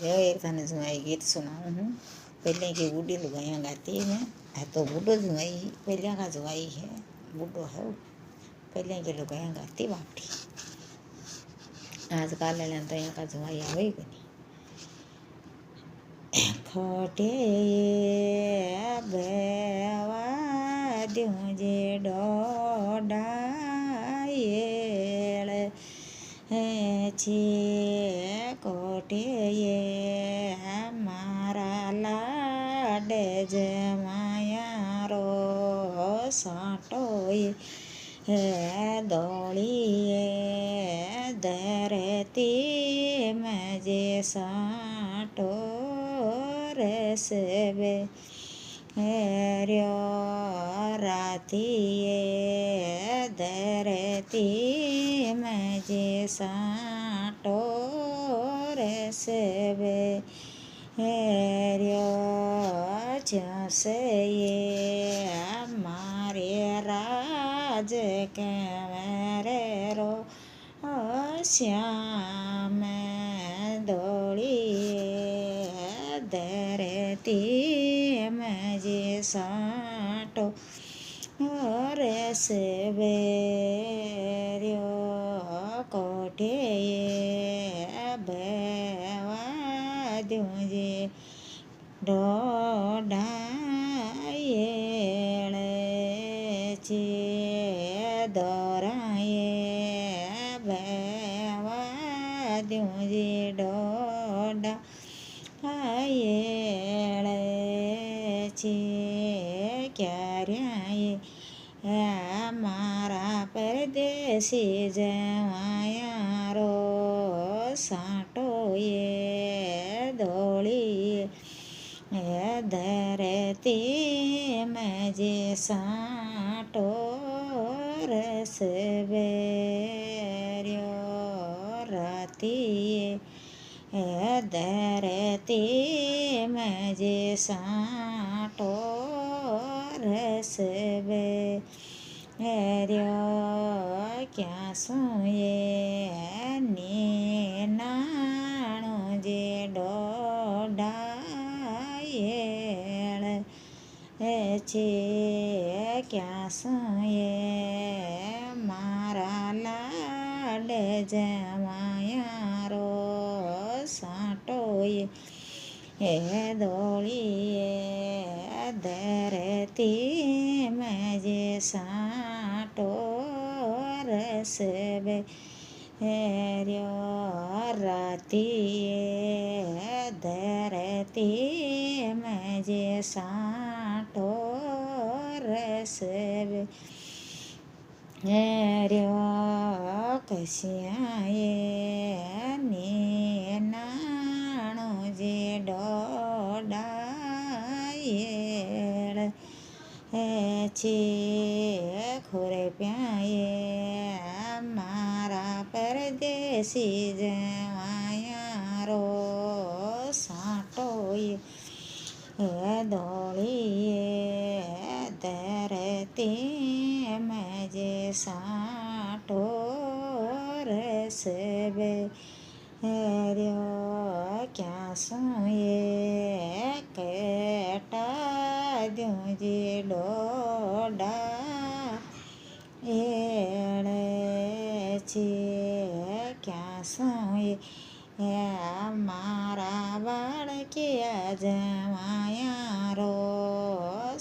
एक थाने जुआई गीत सुनाऊँ हूँ। पहले की बूढ़ी लुगाइयाँ गाती हैं। है तो बूढ़ो जुआई, पहले का जुआई है, बूढ़ो है वो। पहले की लुगाइयाँ गाती बापड़ी। आजकल वाले तो यहाँ का जुआई आवे ही नहीं। खोटे बेवा द्यूं जे डोडा छे कोटे मारा लाड जमाया रो साटो दौड़िए धरती मजे साटो रसबे र्यो रातिए धरती मजे साटो रसबे र्यो जसे मारे राज कंवरे रो श्याम दौड़िए धरती मजे साटो रसबे र्यो कोठे बेवा द्यूं जे डोडा छे दोराए बेवा द्यूं जे डोडा छे क्यार्याए मारा परदेसी जवाया रो साटो दौड़िए धरती मजे साटो रसबे र्यो रातिए धरती मजे साटो रसबे र्यो क्या सुए नाणो जे डोडा छे क्या सुए मारा लाड जमाया रो साटो दौड़िए धरती मजे साटो रसबे र्यो रातिए धरती मजे साटो रसबे र्यो कसियाए नाणो जे डोडा छे खोरे प्याए मारा परदेसी जवाया रो साटो दौड़िए धरती मजे साटो रसबे र्यो क्या सुए केटा द्यूं जे डोडा छे क्या सुए मारा बाळकिया जवाया रो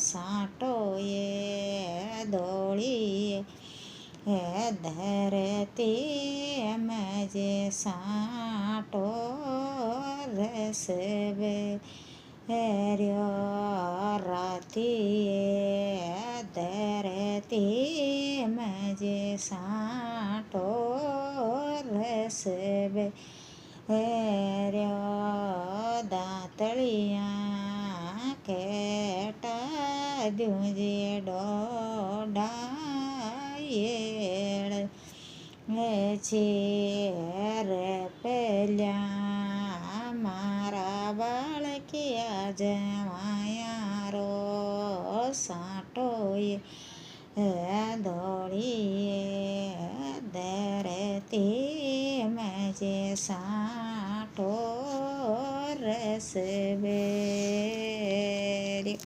साटो दौड़िए धरती मजे साटो रसबे र्यो रातिए धरती मजे साटो रसबे र्यो दातळिया केटा द्यूं जे डोडा छे रे पेल्या मारा बाळकिया जवाया रो साटो दौड़िए धरती मजे साटो बरस बे